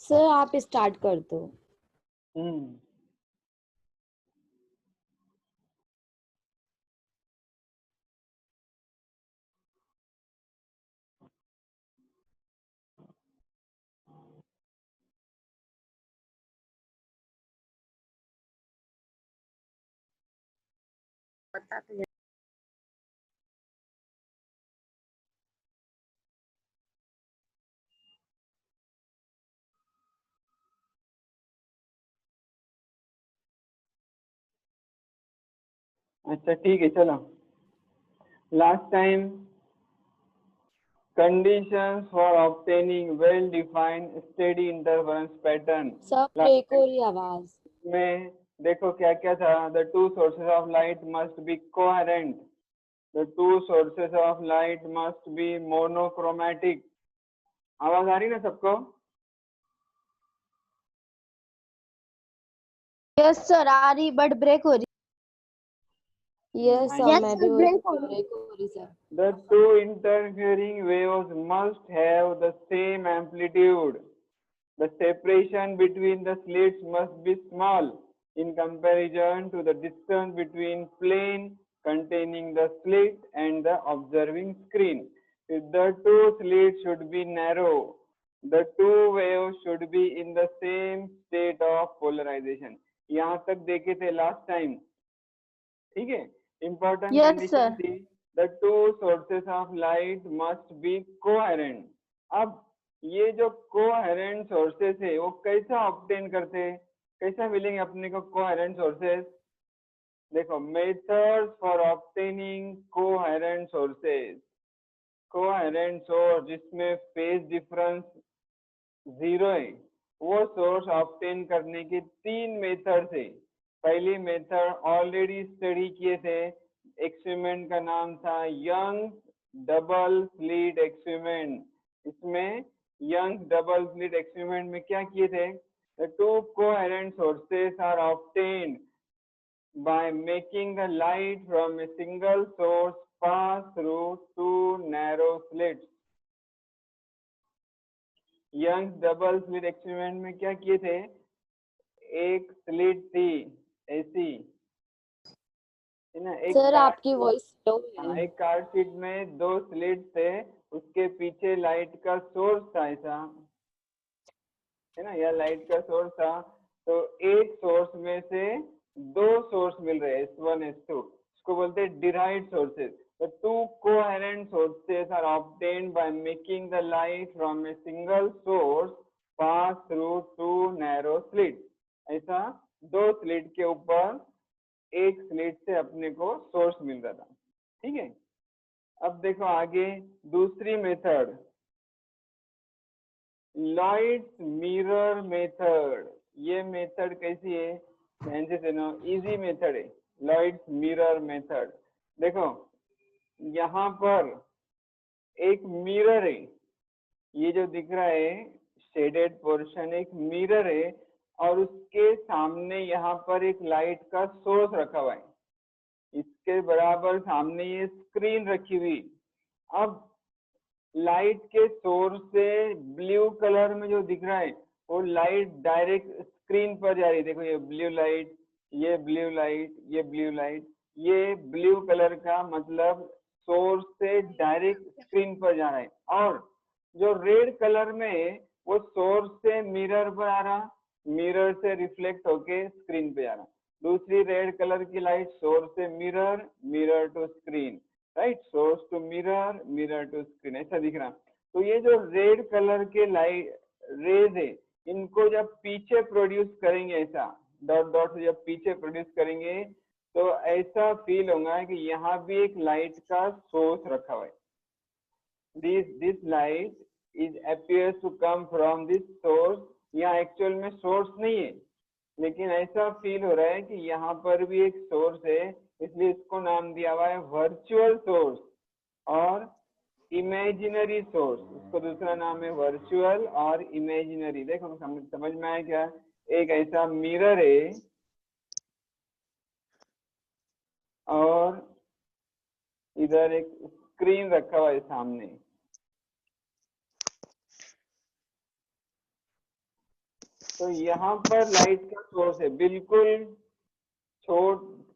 Sir आप start कर दो। बता तो अच्छा ठीक है, चलो last time conditions for obtaining well-defined steady interference pattern सब ब्रेक हो रही आवाज। में देखो क्या क्या था। The two sources of light must be coherent. The two sources of light must be monochromatic. आवाज आ रही ना सबको? यस सर आ रही, बट ब्रेक हो रही। यस सर मैं भी ब्रेक हो रही sir. The two interfering waves must have the same amplitude. The separation between the slits must be small in comparison to the distance between plane containing the slit and the observing screen. The two slits should be narrow. The two waves should be in the same state of polarization. यहाँ तक देखे थे last time, ठीक है। Important condition थी the two sources of light must be coherent. अब ये जो कोहेरेंट सोर्सेस है वो कैसा ऑब्टेन करते हैं, कैसा मिलेंगे अपने को कोहेरेंट सोर्सेस? देखो methods for obtaining coherent sources. Coherent source जिसमें फेज डिफरेंस 0 है, वो सोर्स ऑब्टेन करने के 3 मेथड्स है। पहली मेथड ऑलरेडी स्टडी किए थे, एक्सपेरिमेंट का नाम था यंग डबल स्लिट एक्सपेरिमेंट। इसमें यंग डबल स्लिट एक्सपेरिमेंट में क्या किए थे? The two coherent sources are obtained by making the light from a single source pass through two narrow slits. Young double slit experiment में क्या किए थे? एक स्लिट थी ऐसी है ना, एक सर आपकी वॉइस स्लो है। एक कार्ड शीट में 2 स्लिट थे, उसके पीछे लाइट का सोर्स था ऐसा है ना, यह लाइट का सोर्स था। तो एक सोर्स में से 2 सोर्स मिल रहे S1 S2, इसको बोलते हैं derived sources. The two coherent sources are obtained by making the light from a single source pass through two narrow slits. ऐसा 2 स्लिट के ऊपर एक स्लिट से अपने को सोर्स मिल रहा था, ठीक है। अब देखो आगे दूसरी मेथड, लॉयड्स मिरर मेथड। ये मेथड कैसी है? इजी मेथड है लॉयड्स मिरर मेथड। देखो यहाँ पर एक मिरर है, ये जो दिख रहा है शेडेड पोर्शन एक मिरर है, और उसके सामने यहाँ पर एक लाइट का सोर्स रखा हुआ है, इसके बराबर सामने ये स्क्रीन रखी हुई। अब लाइट के सोर्स से ब्लू कलर में जो दिख रहा है वो लाइट डायरेक्ट स्क्रीन पर जा रही है। देखो ये ब्लू लाइट, ये ब्लू लाइट, ये ब्लू लाइट, ये ब्लू कलर का मतलब सोर्स से डायरेक्ट स्क्रीन पर जा रहा है, और जो रेड कलर में वो सोर्स से मिरर पर आ रहा, मिरर से रिफ्लेक्ट होके स्क्रीन पे जा रहा। दूसरी रेड कलर की लाइट सोर्स से mirror, mirror to screen, right, source to mirror, mirror to screen, ऐसा दिख रहा। तो ये जो रेड कलर के लाइट रेज है, इनको जब पीछे प्रोड्यूस करेंगे, ऐसा डॉट डॉट से जब पीछे प्रोड्यूस करेंगे तो ऐसा फील होगा कि यहाँ भी एक लाइट का सोर्स रखा हुआ है। This light is appears to come from this source. यहाँ एक्चुअल में सोर्स नहीं है, लेकिन ऐसा फील हो रहा है कि यहाँ पर भी एक सोर्स है, इसलिए इसको नाम दिया हुआ है वर्चुअल सोर्स और इमेजिनरी सोर्स। उसको दूसरा नाम है वर्चुअल और इमेजिनरी। देखो समझ में आया क्या? एक ऐसा मिरर है और इधर एक स्क्रीन रखा हुआ है सामने, तो यहाँ पर लाइट का सोर्स है, बिल्कुल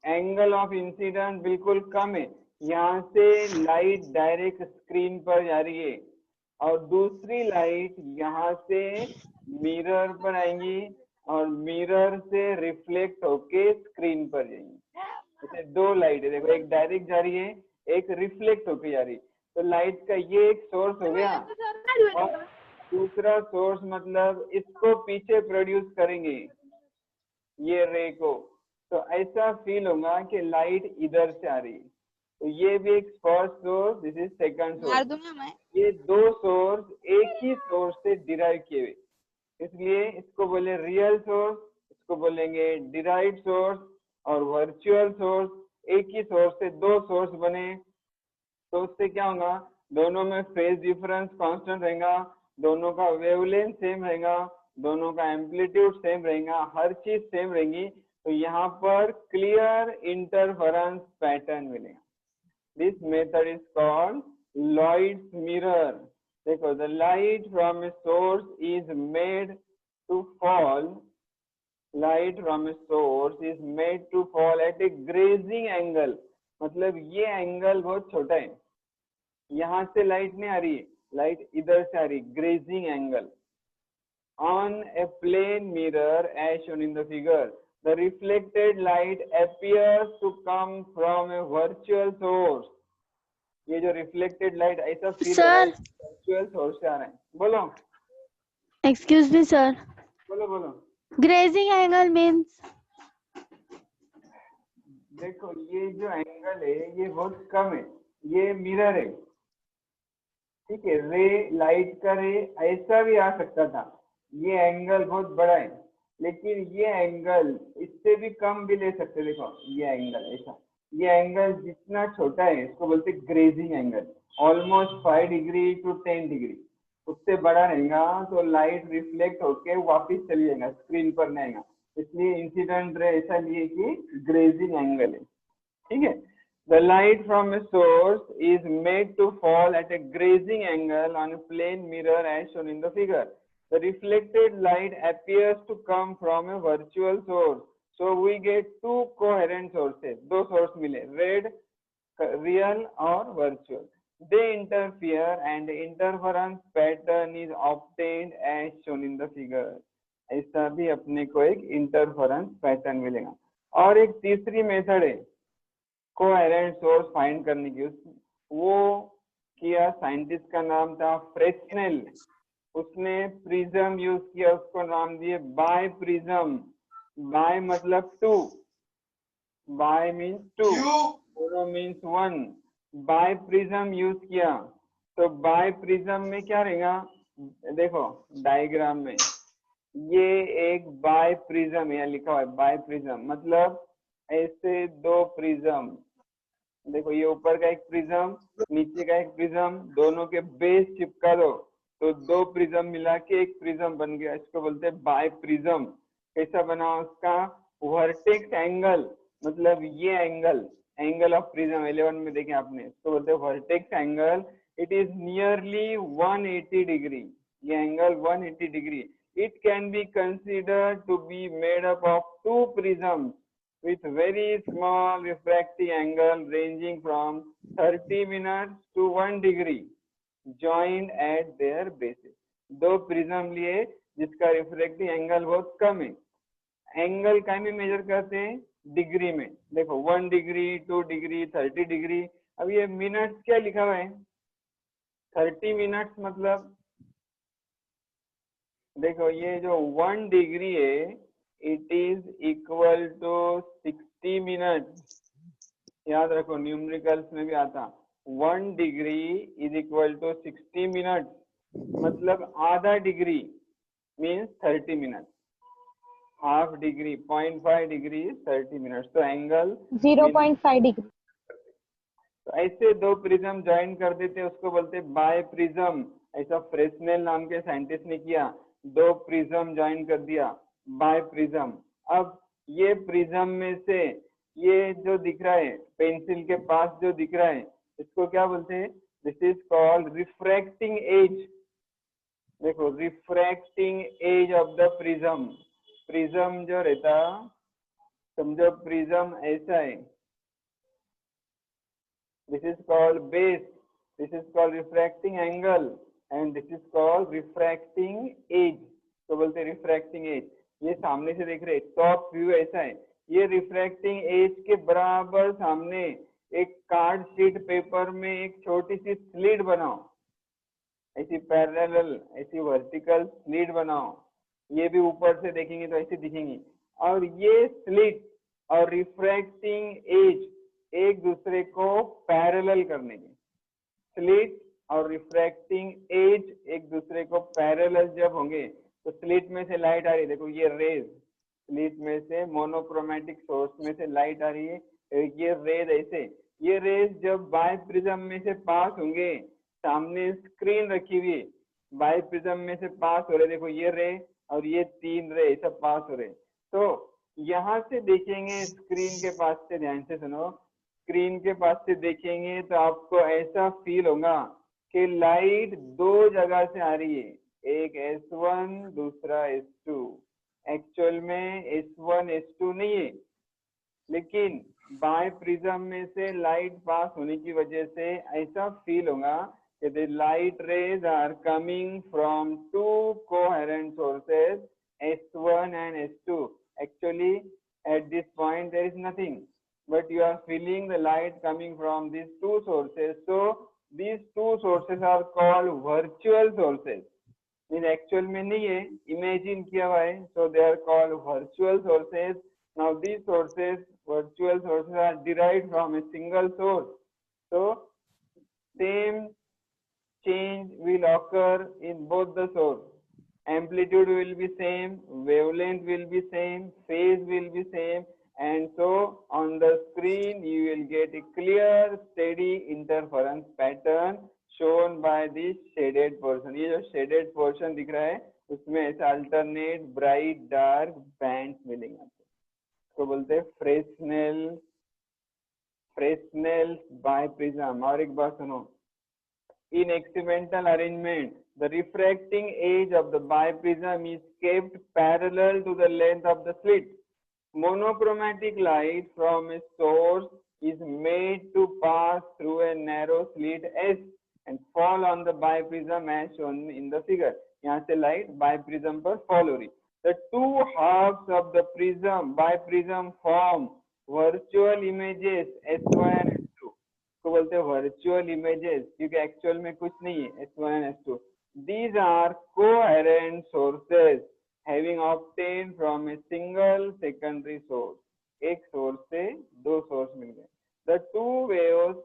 एंगल ऑफ इंसिडेंट बिल्कुल कम है, यहाँ से लाइट डायरेक्ट स्क्रीन पर जा रही है और दूसरी लाइट यहाँ से मिरर पर आएंगी और मिरर से रिफ्लेक्ट होके स्क्रीन पर जाएंगी। जैसे दो लाइट है, देखो एक डायरेक्ट जा रही है, एक रिफ्लेक्ट होके जा रही है। तो लाइट का ये एक सोर्स हो गया और दूसरा सोर्स मतलब इसको पीछे प्रोड्यूस करेंगे ये रे को, तो ऐसा फील होगा कि लाइट इधर से आ रही है। तो ये भी एक first source, this is second source. ये दो सोर्स एक ही सोर्स से डिराइव किए हुए, इसलिए इसको बोले रियल सोर्स, इसको बोलेंगे डिराइव्ड सोर्स और वर्चुअल सोर्स। एक ही सोर्स से दो सोर्स बने तो उससे क्या होगा, दोनों में फेज डिफरेंस कांस्टेंट रहेगा, दोनों का वेवलेंथ सेम रहेगा, दोनों का एम्पलीट्यूड सेम रहेगा, हर चीज सेम रहेगी। तो यहाँ पर क्लियर इंटरफेरेंस पैटर्न मिलेगा। This method is called Lloyd's mirror. देखो, the light from a source is made to fall, light from a source is made to fall at a grazing angle, मतलब ये angle बहुत छोटा है, यहाँ से light नहीं आ रही, लाइट इधर से आ रही, grazing angle. On a plane mirror as shown in the figure, the reflected light appears to come from a virtual source. ये जो रिफ्लेक्टेड लाइट ऐसा फील हो रहा है वर्चुअल सोर्स से आ रहा है। बोलो, एक्सक्यूज मी सर, बोलो बोलो। Grazing angle means? देखो, ये जो एंगल है ये बहुत कम है, ये मिरर है, ठीक है, रे लाइट का रे ऐसा भी आ सकता था, ये एंगल बहुत बड़ा है, लेकिन ये एंगल इससे भी कम भी ले सकते। देखो ये एंगल ऐसा, ये एंगल जितना छोटा है इसको बोलते grazing angle, almost 5 degree to 10 degree. उससे बड़ा रहेगा तो लाइट रिफ्लेक्ट होके वापिस चली जाएगा, स्क्रीन पर नहीं आएगा, इसलिए इंसिडेंट रे ऐसा लिए कि ग्रेजिंग एंगल है, ठीक है। The light from a source is made to fall at a grazing angle on a plane mirror as shown in the figure. The reflected light appears to come from a virtual source. So we get two coherent sources. दो source मिले, red, real और virtual. They interfere and the interference pattern is obtained as shown in the figure. ऐसा भी अपने को एक interference pattern मिलेगा। और एक तीसरी मेथड है कोहेरेंट सोर्स फाइंड करने की, वो किया, साइंटिस्ट का नाम था फ्रेस्नेल, उसने प्रिज्म यूज किया, उसको नाम दिए बाय प्रिज्म। बाय मतलब two, bi means two, mono means one, biprism use किया। तो बाय प्रिज्म में क्या रहेगा, देखो डायग्राम में ये एक बाय प्रिज्म यहाँ लिखा हुआ है, बाय प्रिज्म मतलब ऐसे दो प्रिज्म, देखो ये ऊपर का एक प्रिज्म, नीचे का एक प्रिज्म, दोनों के बेस चिपका दो तो दो प्रिज्म मिला के एक प्रिज्म बन गया, इसको बोलते हैं बाय प्रिज्म। कैसा बना उसका, वर्टेक्स एंगल, मतलब ये एंगल, एंगल ऑफ प्रिज्म 11 में देखें आपने, इसको बोलते हैं vertex angle. It is nearly 180 degree, ये angle 180 degree. It can be considered to be made up of two prisms with very small refracting angle ranging from 30 minutes to 1 degree joined at their bases. दो prism लिए जिसका refracting angle बहुत कम है, angle का भी major करते हैं degree में, देखो 1 डिग्री, 2 डिग्री, 30 डिग्री। अब ये मिनट्स क्या लिखा हुआ है, 30 मिनट्स मतलब देखो ये जो 1 डिग्री है it is equal to 60 minute, याद रखो न्यूमेरिकल्स में भी आता, 1 degree is equal to 60 minute, मतलब आधा degree means 30 minute, half degree 0.5 degree 30 minute, तो एंगल 0.5 डिग्री। तो ऐसे दो प्रिज्म ज्वाइन कर देते, उसको बोलते बाय प्रिज्म। ऐसा फ्रेस्नेल नाम के साइंटिस्ट ने किया, दो प्रिज्म ज्वाइन कर दिया बाय प्रिज्म। अब ये प्रिज्म में से ये जो दिख रहा है पेंसिल के पास जो दिख रहा है इसको क्या बोलते हैं, this is called refracting edge. देखो refracting edge of the prism, prism जो रहता, समझो प्रिज्म ऐसा है, this is called base, this is called refracting angle and this is called refracting edge. तो बोलते रिफ्रैक्टिंग एज, ये सामने से देख रहे टॉप व्यू ऐसा है, ये रिफ्रैक्टिंग एज के बराबर सामने एक कार्ड शीट पेपर में एक छोटी सी स्लिट बनाओ, ऐसी पैरेलल, ऐसी वर्टिकल स्लिट बनाओ, ये भी ऊपर से देखेंगे तो ऐसी दिखेंगी, और ये स्लिट और रिफ्रैक्टिंग एज एक दूसरे को पैरेलल करने की, स्लिट और रिफ्रैक्टिंग एज एक दूसरे को पैरेलल जब होंगे तो स्लिट में से लाइट आ रही है, देखो ये रेज, स्लिट में से मोनोक्रोमेटिक सोर्स में से लाइट आ रही है, ये रेज ऐसे, ये रेज जब बाय प्रिज्म में से पास होंगे, सामने स्क्रीन रखी हुई है, बाय प्रिज्म में से पास हो रहे, देखो ये रे और ये 3 रे सब पास हो रहे, तो यहाँ से देखेंगे स्क्रीन के पास से, ध्यान से सुनो, स्क्रीन के पास से देखेंगे तो आपको ऐसा फील होगा कि लाइट 2 जगह से आ रही है, एक S1 दूसरा S2, एक्चुअल में S1 S2 नहीं है, लेकिन बाय प्रिज्म में से लाइट पास होने की वजह से ऐसा फील होगा कि the light rays are coming from 2 coherent sources S1 and S2. Actually at this point there is nothing, but you are feeling the light coming from these 2 sources, so these 2 sources are called virtual sources, means actual में नहीं है, imagine किया हुआ है, so they are called virtual sources. Now these sources, virtual sources, are derived from a single source, so same change will occur in both the source, amplitude will be same, wavelength will be same, phase will be same, and so on the screen you will get a clear steady interference pattern shown by this shaded portion. ये जो shaded portion दिख रहा है उसमें ऐसे alternate bright dark bands मिलेंगे आपको, तो बोलते हैं फ्रेस्नेल बाइप्रिज्म। और एक बात सुनो, in experimental arrangement the refracting edge of the biprism is kept parallel to the length of the slit. Monochromatic light from a source is made to pass through a narrow slit S and fall on the biprism as shown in the figure. यहाँ से light biprism पर fall हो रही। The two halves of the prism biprism form virtual images S1 and S2 को बोलते हैं virtual images, क्योंकि actual में कुछ नहीं है, S1 and S2. These are coherent sources having obtained from a single secondary source. एक सोर्स से 2 सोर्स मिल गए. The two waves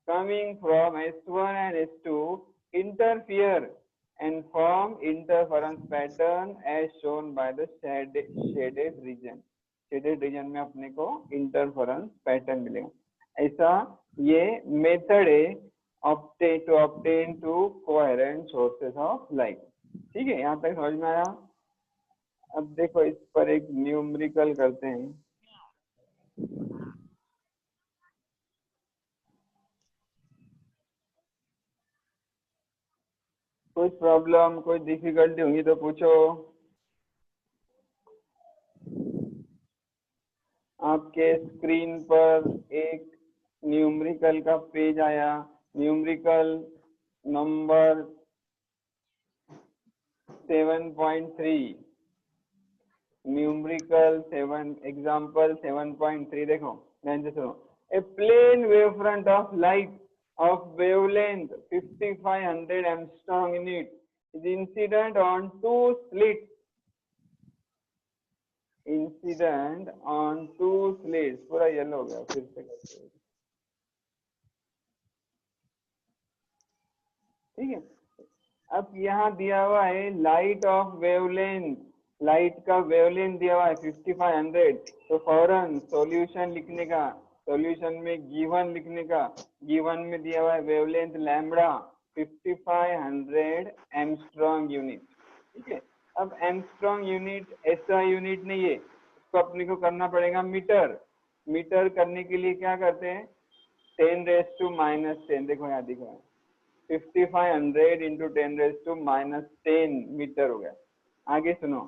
coming from S1 and S2 interfere and form interference pattern as shown by the shaded region. Shaded region में अपने को interference pattern मिलेगा. ऐसा ये method है to obtain two coherent sources of light. ठीक है, यहाँ तक समझ में आया? अब देखो इस पर एक न्यूमेरिकल करते हैं। कुछ प्रॉब्लम, कोई डिफिकल्टी होगी तो पूछो। आपके स्क्रीन पर एक न्यूमेरिकल का पेज आया, न्यूमेरिकल नंबर 7.3, न्यूमेरिकल 7 एग्जांपल 7.3 देखो, ध्यान से सुनो। A plane wave front of light of wavelength 5500 angstrom unit is incident on 2 slits. Incident on 2 slits, पूरा येलो हो गया, फिर से करते हैं। ठीक है, अब यहाँ दिया हुआ है लाइट ऑफ वेवलेंथ, लाइट का वेवलेंथ दिया हुआ है 5500, तो फौरन सॉल्यूशन लिखने का, सॉल्यूशन में गिवन लिखने का, गिवन में दिया हुआ है वेवलेंथ लैम्बडा 5500 एंगस्ट्रॉम यूनिट। ठीक है, अब एंगस्ट्रॉम यूनिट ऐसा यूनिट नहीं है, इसको अपने को करना पड़ेगा मीटर। मीटर करने के लिए क्या करते हैं, 10⁻⁻10, देखो यहाँ दिख रहा है 5500 into 10 raised to minus 10 metre हो गया। आगे सुनो,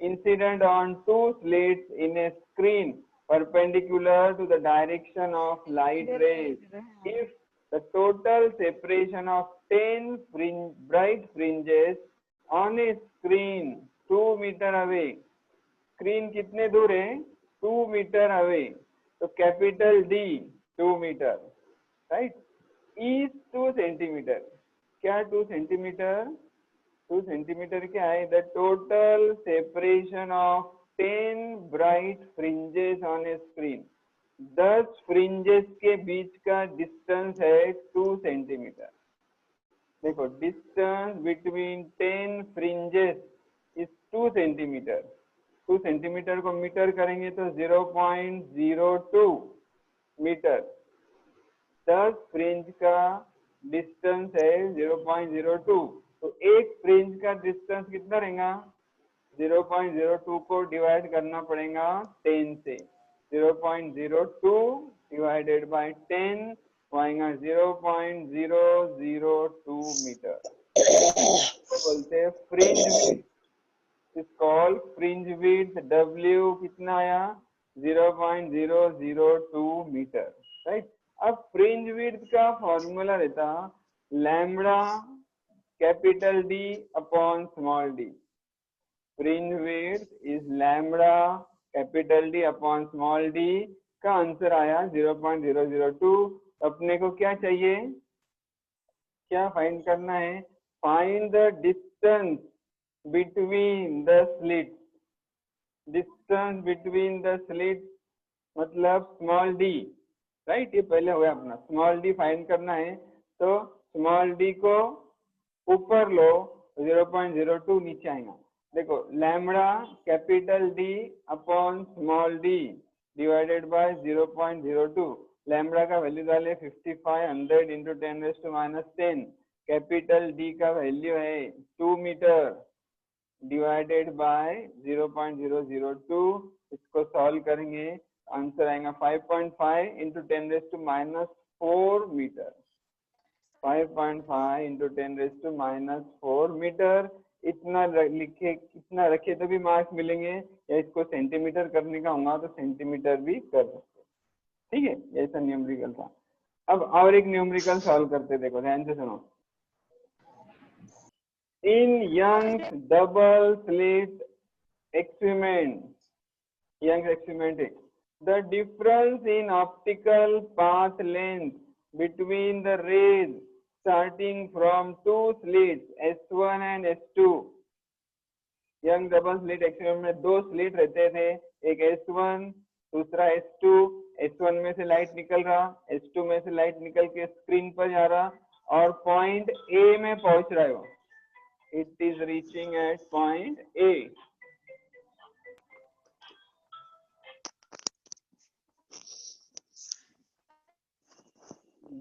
incident on two slits in A screen perpendicular to the direction of light rays, if the total separation of 10 bright fringes on a screen 2 meter away, screen कितने दूर है 2 meter away, तो capital D 2 meter, right, is 2 centimeter, क्या 2 centimeter, 2 centimeter क्या है, the total separation of 10 bright fringes on a screen, 10 fringes के बीच का distance है 2 सेंटीमीटर। देखो distance between 10 fringes is 2 centimetre. 2 centimetre को मीटर करेंगे तो 0.02 मीटर। 10 फ्रिंज का डिस्टेंस है 0.02, तो एक फ्रिंज का डिस्टेंस कितना रहेगा, 0.02 को डिवाइड करना पड़ेगा 10 से, 0.02 डिवाइडेड बाय 10 आएगा 0.002 मीटर। बोलते हैं fringe width, is called fringe width. W कितना आया, 0.002 मीटर, राइट। अब फ्रिंज विड्थ का फॉर्मूला रहता lambda capital D upon small d। Fringe width is lambda capital D upon small d, का आंसर आया 0.002। अपने को क्या चाहिए, क्या फाइंड करना है, find the distance between the slits. Distance between the slits मतलब स्मॉल d, राइट, ये पहले हो गया अपना। स्मॉल d फाइंड करना है तो स्मॉल d को ऊपर लो, 0.02 नीचे आएगा। देखो lambda capital D upon small d divided by 0.02। Lambda का वैल्यू डाले 5500 into 10 raise to minus 10। Capital D का वैल्यू है 2 मीटर डिवाइडेड बाय 0.002। इसको सॉल्व करेंगे आंसर आएगा 5.5 into 10 raise to minus 4 metre. 5.5 into 10 raise to minus 4 metre. इतना लिखे, इतना रखे तो भी मार्क्स मिलेंगे, या इसको सेंटीमीटर करने का होगा तो सेंटीमीटर भी कर सकते, ठीक है। ऐसा न्यूमेरिकल था। अब और एक न्यूमेरिकल सॉल्व करते, देखो ध्यान से सुनो। In Young's double slit experiment, Young's experiment, the difference in optical path length between the rays starting from two slits S1 and S2। Young double slit experiment में दो स्लिट रहते थे, एक S1 दूसरा S2। S1 में से light निकल रहा, S2 में से लाइट निकल के स्क्रीन पर जा रहा और पॉइंट A में पहुंच रहा है। It is reaching at point A।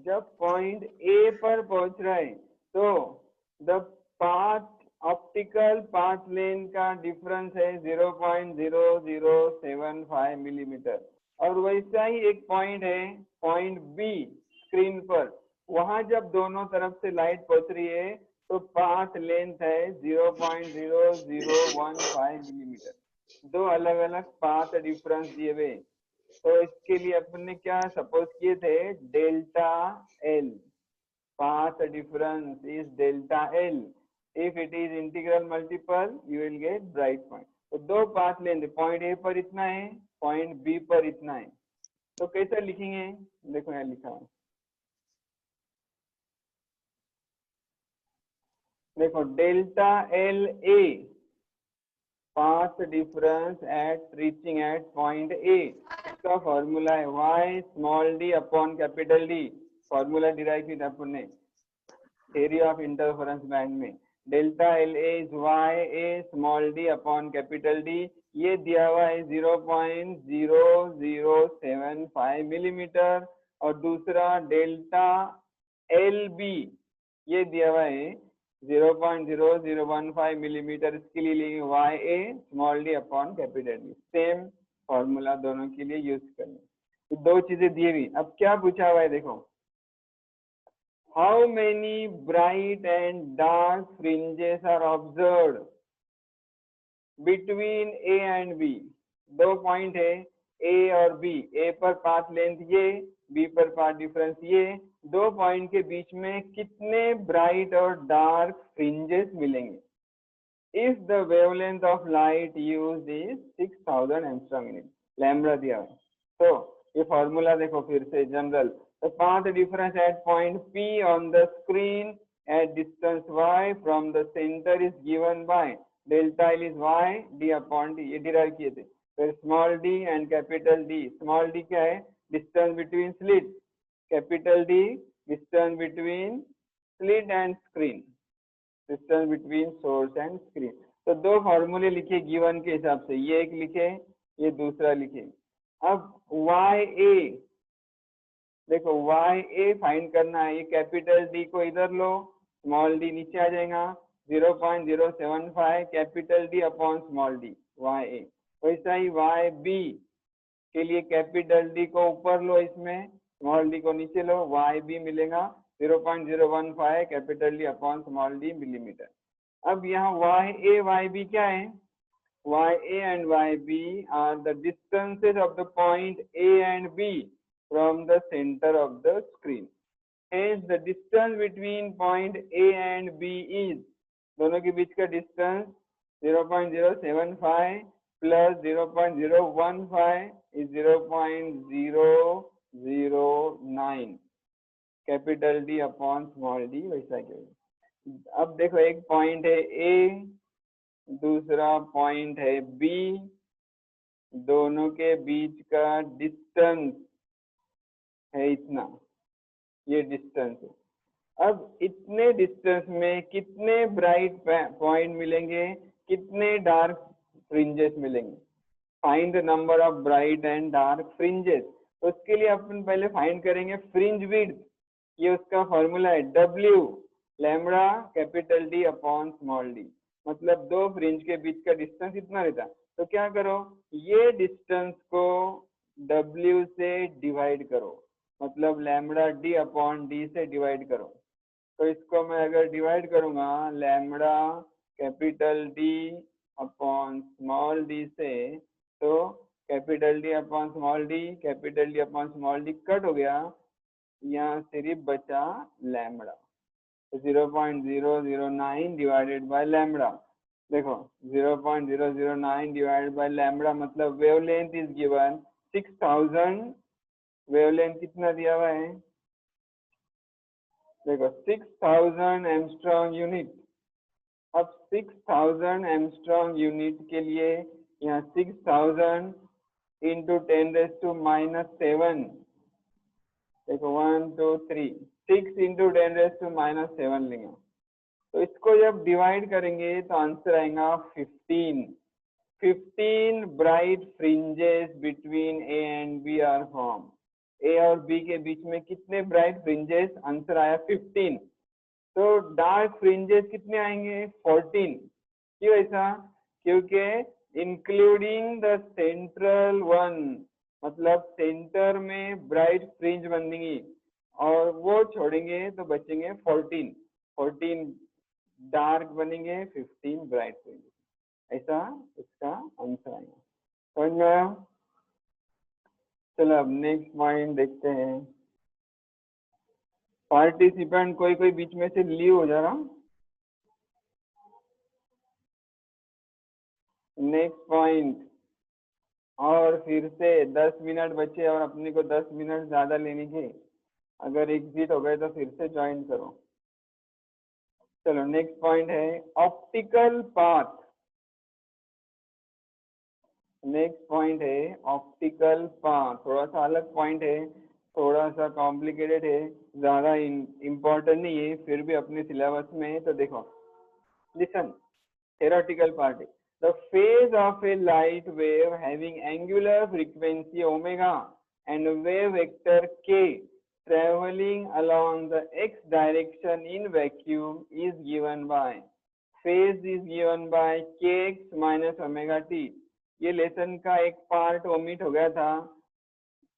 जब पॉइंट A पर पहुंच रहा है तो the path optical path length का डिफरेंस है 0.0075 मिलीमीटर। और वैसा ही एक पॉइंट है पॉइंट B स्क्रीन पर, वहां जब दोनों तरफ से लाइट पहुंच रही है तो पाथ लेंथ है 0.0015 मिलीमीटर। दो अलग अलग पाथ डिफरेंस दिए हुए, तो इसके लिए अपन ने क्या सपोज किए थे, delta L, path difference is delta L। If it is integral multiple you will get bright point. तो दो पाथ लेंथ, पॉइंट A पर इतना है, पॉइंट B पर इतना है, तो कैसे लिखेंगे, देखो यहाँ लिखा है, देखो delta LA path difference at reaching at point A। इसका फॉर्मूला है y small d upon capital D। Formula derive किया अपन ने थ्योरी ऑफ इंटरफेरेंस बैंड में। Delta LA is YA small d upon capital D। ये दिया हुआ है 0.0075 मिलीमीटर। और दूसरा डेल्टा LB ये दिया हुआ है 0.0015 मिलीमीटर। इसके लिए लेंगे YA small d upon capital D। Same formula दोनों के लिए यूज करना। तो दो चीजें दी हुई। अब क्या पूछा हुआ है देखो, how many bright and dark fringes are observed between A and B. दो पॉइंट है ए और बी, ए पर पाथ लेंथ ये, बी पर पाथ डिफरेंस ये, दो पॉइंट के बीच में कितने ब्राइट और डार्क फ्रिंजेस मिलेंगे। If the wavelength of light used is 6000 angstrom unit, lambda दिया है। तो ये फॉर्मूला देखो फिर से general, the path difference at point P on the screen at distance y from the center is given by delta L is y d upon d, ये derive किए थे। फिर small d and capital d, small d क्या है, distance between slit, capital d distance between slit and screen, distance between source and screen. तो दो फॉर्मूले लिखे गिवन के हिसाब से, ये एक लिखे, ये दूसरा लिखे। अब YA देखो, YA फाइंड करना है, ये कैपिटल D को इधर लो, स्मॉल d नीचे आ जाएगा, 0.075 capital D upon small d YA। वैसा ही YB के लिए कैपिटल D को ऊपर लो, इसमें स्मॉल d को नीचे लो, YB मिलेगा 0.015 capital D upon small d millimetre. अब यहाँ YA YB क्या है, YA and YB are the distances of the point A and B from the center of the screen. Hence the distance between point A and B is, दोनों के बीच का distance 0.075 plus 0.015 is 0.009 capital D upon small d, वैसा क्या। अब देखो, एक point है A, दूसरा पॉइंट है B, दोनों के बीच का डिस्टेंस है इतना, ये डिस्टेंस है। अब इतने डिस्टेंस में कितने ब्राइट पॉइंट मिलेंगे, कितने डार्क फ्रिंजेस मिलेंगे। Find the number of bright and dark fringes. तो उसके लिए अपन पहले फाइंड करेंगे फ्रिंज विड्थ, ये उसका फॉर्मूला है W lambda capital D upon small d, मतलब दो फ्रिंज के बीच का डिस्टेंस इतना रहता। तो क्या करो, ये डिस्टेंस को W से डिवाइड करो, मतलब लैम्बडा D अपॉन D से डिवाइड करो। तो इसको मैं अगर डिवाइड करूंगा lambda capital D upon small d से, तो capital D upon small d, capital D upon small d cut हो गया, यहाँ सिर्फ बचा लैम्बडा। तो 0.009 डिवाइडेड बाय लैम्बडा, देखो 0.009 डिवाइडेड बाय लैम्बडा, मतलब वेवलेंथ इज गिवन 6000। वेवलेंथ कितना दिया हुआ है, देखो 6000 एंगस्ट्रॉम यूनिट। अब 6000 एंगस्ट्रॉम यूनिट के लिए यहाँ 6000 इंटू 10⁻⁻⁷, देखो 1 2 3 6 इंटू 10⁻⁻⁷ लेंगे। तो इसको जब डिवाइड करेंगे तो आंसर आएगा 15 bright fringes between A and B are form. A और B के बीच में कितने ब्राइट फ्रिंजेस, आंसर आया 15। तो डार्क फ्रिंजेस कितने आएंगे, 14। क्यों ऐसा, क्योंकि इंक्लूडिंग द सेंट्रल वन, मतलब सेंटर में ब्राइट फ्रिंज बनेंगी और वो छोड़ेंगे तो बचेंगे 14 डार्क बनेंगे, 15 ब्राइट फ्रिंज, ऐसा इसका आंसर आएगा। समझ में आया। चलो अब नेक्स्ट पॉइंट देखते हैं। पार्टिसिपेंट कोई बीच में से लीव हो जा रहा। नेक्स्ट पॉइंट, और फिर से 10 मिनट बचे और अपने को 10 मिनट ज्यादा लेने के, अगर एग्जिट हो गए तो फिर से ज्वाइन करो। चलो नेक्स्ट पॉइंट है ऑप्टिकल पाथ। नेक्स्ट पॉइंट है ऑप्टिकल पाथ, थोड़ा सा अलग पॉइंट है, थोड़ा सा कॉम्प्लिकेटेड है, ज्यादा इम्पोर्टेंट नहीं है, फिर भी अपने सिलेबस में है। तो देखो, लिसन, थेरोटिकल पार्ट है। The phase of a light wave having angular frequency omega and wave vector k traveling along the x direction in vacuum is given by, phase is given by kx minus omega t। ये lesson का एक part omit हो गया था,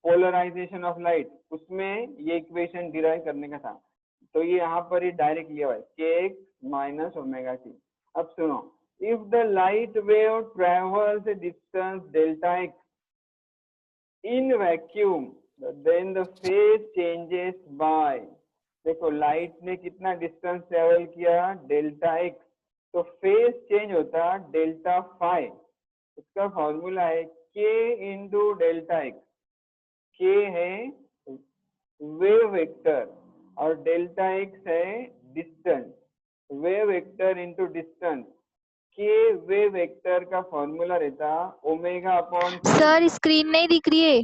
polarisation of light, उसमें ये equation derive करने का था। तो ये यहाँ पर ही डायरेक्ट लिया हुआ है kx माइनस ओमेगा टी। अब सुनो, if the light wave travels a distance delta x in vacuum then the phase changes by, देखो लाइट ने कितना डिस्टेंस ट्रेवल किया डेल्टा एक्स, तो फेज चेंज होता डेल्टा फाई। इसका फॉर्मूला है k into delta x. k है wave vector और डेल्टा एक्स है distance. Wave vector into distance, k wave vector का फॉर्मूला रहता ओमेगा अपॉन। सर स्क्रीन नहीं दिख रही है।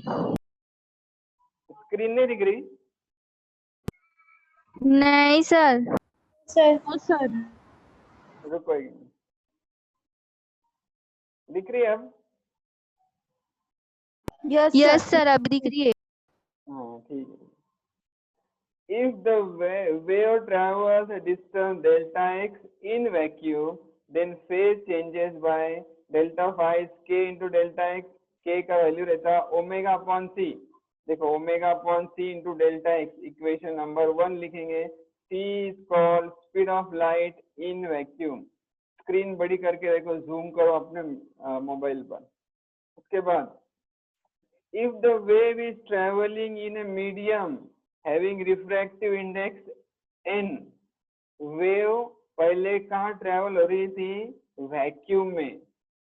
स्क्रीन नहीं दिख रही? नहीं सर। सर रुको एक मिनट। दिख रही है अब? यस सर अभी दिख रही है। हाँ ठीक है। If the wave travels a distance delta x in vacuum, then phase changes by delta phi k into delta x। k का वैल्यू रहता ओमेगा अपॉन सी। देखो omega upon c into delta x, equation number 1 लिखेंगे। c is called speed of light in vacuum. Screen बड़ी करके देखो, zoom करो अपने mobile पर। उसके बाद if the wave is traveling in a medium having refractive index n, wave पहले कहाँ ट्रेवल हो रही थी? वैक्यूम में।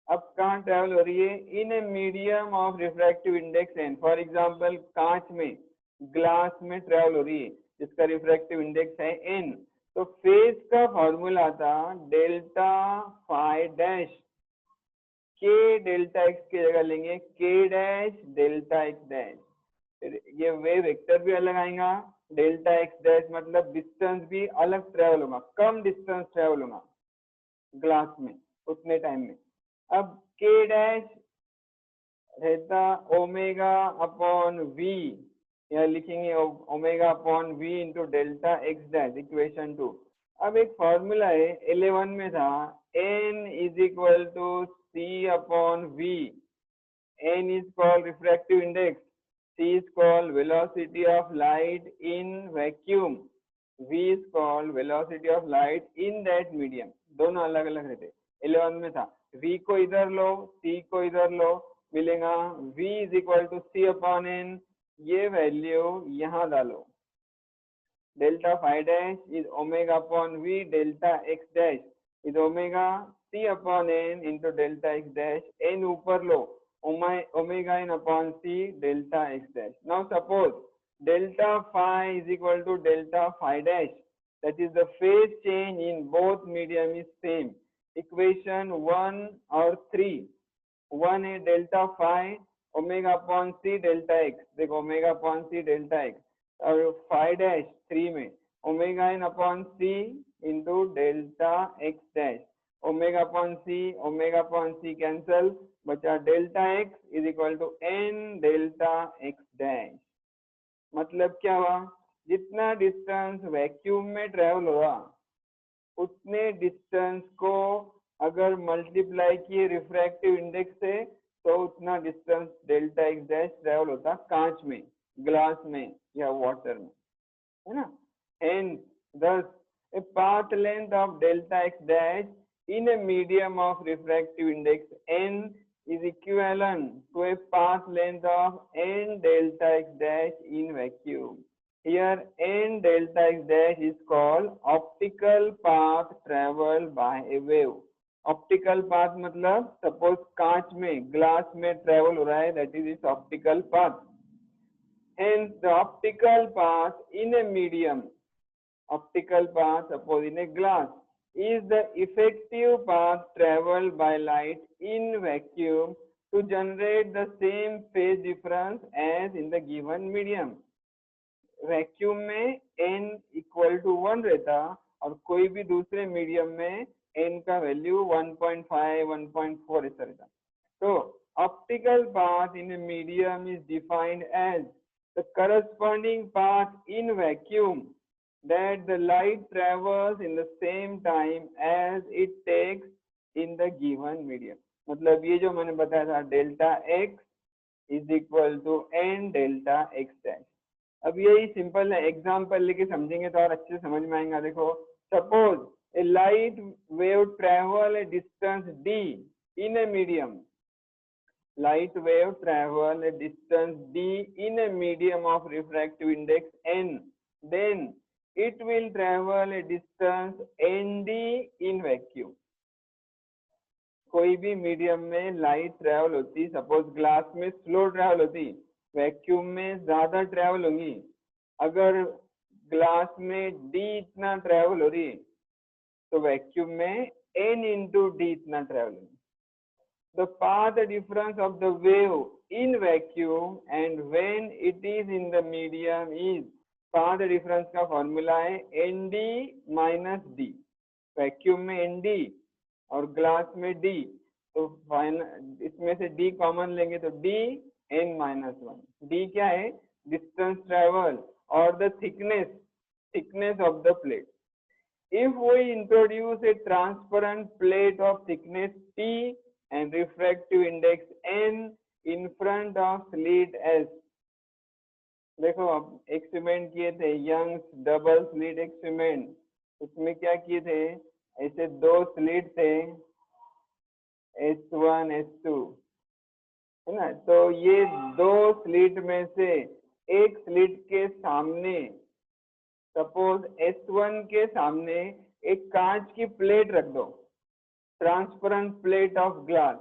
अब कहाँ ट्रेवल हो रही है? In a medium of refractive index n। For example कांच में, ग्लास में ट्रेवल हो रही है जिसका रिफ्रैक्टिव इंडेक्स है n। तो फेज का फॉर्मूला था delta phi dash. K delta x की जगह लेंगे k dash delta x dash. ये वेव वेक्टर भी अलग आएगा, डेल्टा एक्स डैश मतलब डिस्टेंस भी अलग ट्रेवल होगा, कम डिस्टेंस ट्रेवल होगा ग्लास में उतने टाइम में। अब के डैश रहता ओमेगा अपॉन वी, या लिखेंगे omega upon v into delta x dash, equation 2। अब एक फॉर्मूला है 11 में था, n is equal to c upon v। n is called refractive index, c is called velocity of light in vacuum, v is called velocity of light in that medium। दोनों अलग अलग रहते। 11 में था, v को इधर लो c को इधर लो, मिलेगा v is equal to c upon n। ये वैल्यू यहाँ डालो, delta phi dash is omega upon v, delta x dash is omega c upon n into delta x dash. n ऊपर लो, omega n upon c delta x dash. Now suppose delta phi is equal to delta phi dash, that is the phase change in both medium is same। Equation 1 और 3, 1 है delta phi omega upon c delta x, देखो omega upon c delta x, और phi dash 3 में omega n upon c into delta x dash. Omega upon c cancel, बचा delta x is equal to n delta x dash. मतलब क्या हुआ? जितना distance vacuum में travel हुआ उतने डिस्टेंस को अगर मल्टीप्लाई किए रिफ्रैक्टिव इंडेक्स से, तो उतना distance delta x dash travel होता कांच में, ग्लास में या वाटर में, है ना। Hence, thus a path length of delta x dash in a medium of refractive index n is equivalent to a path length of n delta x dash in vacuum। Here n delta x dash is called optical path traveled by a wave। Optical path मतलब suppose कांच में, glass में travel हो रहा है, that is it's optical path. Hence the optical path in a medium, optical path suppose in a glass, is the effective path traveled by light in vacuum to generate the same phase difference as in the given medium। Vacuum में n equal to 1 रहता और कोई भी दूसरे medium में n का value 1.5 1.4 ऐसा रहता। तो optical path in a medium is defined as the corresponding path in vacuum that the light travels in the same time as it takes in the given medium। मतलब ये जो मैंने बताया था delta x is equal to n delta x dash. अब यही simple है, example लेके समझेंगे तो और अच्छे से समझ में आएगा। देखो, suppose A light wave travel A distance d in a medium. Light wave travel a distance d in a medium of refractive index n. Then it will travel a distance nd in vacuum. कोई भी medium में light travel होती, suppose glass में slow travel होती, vacuum में ज्यादा travel होंगी। अगर ग्लास में d इतना ट्रेवल हो रही तो वैक्यूम में n into d इतना ट्रेवल होगी। The path difference of the wave in vacuum and when it is in the medium is, path difference का फॉर्मूला है nd minus d। वैक्यूम में nd और ग्लास में d, तो final इसमें से d कॉमन लेंगे तो d n minus 1। d क्या है? डिस्टेंस ट्रेवल और the thickness of the plate. If we introduce a transparent plate of thickness T and refractive index N in front of slit S, देखो अब experiment किए थे Young's double slit experiment, उसमें क्या किए थे, ऐसे दो स्लिट थे S1 S2, है ना। तो ये दो स्लिट में से एक स्लिट के सामने, सपोज S1 के सामने एक कांच की प्लेट रख दो, ट्रांसपेरेंट प्लेट ऑफ ग्लास,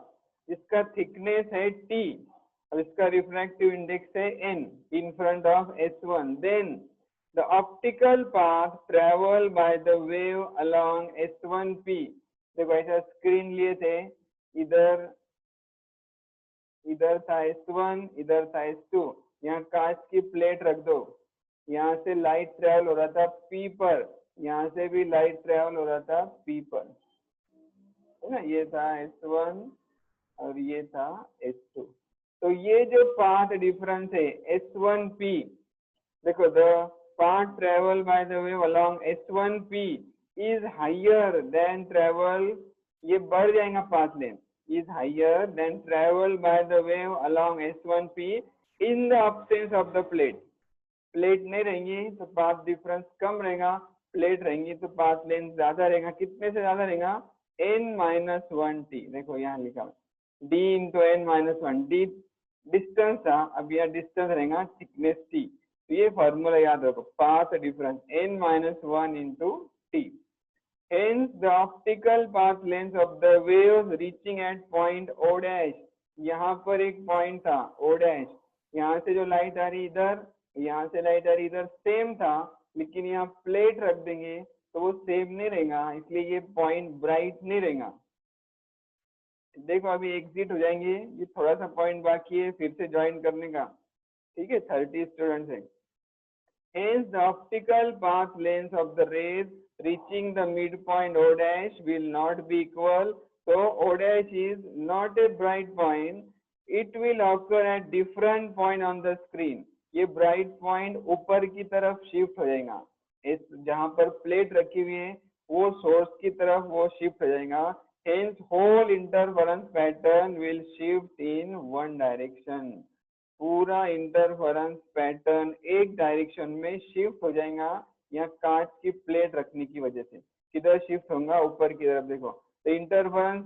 जिसका थिकनेस है T और इसका रिफ्रैक्टिव इंडेक्स है N in front of S1। Then the optical path travel by the wave along S1P। देखो ऐसा स्क्रीन लिए थे, इधर था S1, इधर था S2, यहाँ कांच की प्लेट रख दो, यहाँ से लाइट ट्रेवल हो रहा था P पर, यहाँ से भी लाइट ट्रेवल हो रहा था P पर, है ना। ये था S1 और ये था S2। तो ये जो पाथ डिफरेंस है S1P, देखो the path travel by the wave along S1P is higher than travel, ये बढ़ जाएगा path length, is higher than travel by the wave along S1P in the absence of the plate. Plate नहीं रहेंगी तो path difference कम रहेगा, plate रहेंगी तो path length ज्यादा रहेगा। कितने से ज्यादा रहेगा? n-1t। देखो यहाँ लिखा d into n-1, d distance था, अब यह डिस्टेंस रहेगा थिकनेस t। तो ये फॉर्मूला याद रखो, path difference n-1 into t। Hence the optical path length of the waves reaching at point O dash, यहाँ पर एक पॉइंट था O dash, यहाँ से जो लाइट आ रही इधर, यहाँ से लाइट आ रही इधर, सेम था, लेकिन यहाँ प्लेट रख देंगे तो वो सेम नहीं रहेगा, इसलिए ये पॉइंट ब्राइट नहीं रहेगा। देखो अभी एग्जिट हो जाएंगे, ये थोड़ा सा पॉइंट बाकी है फिर से ज्वाइन करने का, ठीक है। 30 स्टूडेंट्स हैं। Hence the optical path length of the rays reaching the midpoint O dash will not be equal. So O dash is not a bright point. It will occur at different point on the screen. ये bright point ऊपर की तरफ shift हो जाएगा, इस जहां पर plate रखी हुई है वो सोर्स की तरफ वो शिफ्ट हो जाएगा। Hence whole interference pattern will shift in one direction. पूरा इंटरफेरेंस पैटर्न एक डायरेक्शन में शिफ्ट हो जाएगा, यहाँ कांच की प्लेट रखने की वजह से। किधर शिफ्ट होगा? ऊपर की तरफ। देखो तो इंटरफेरेंस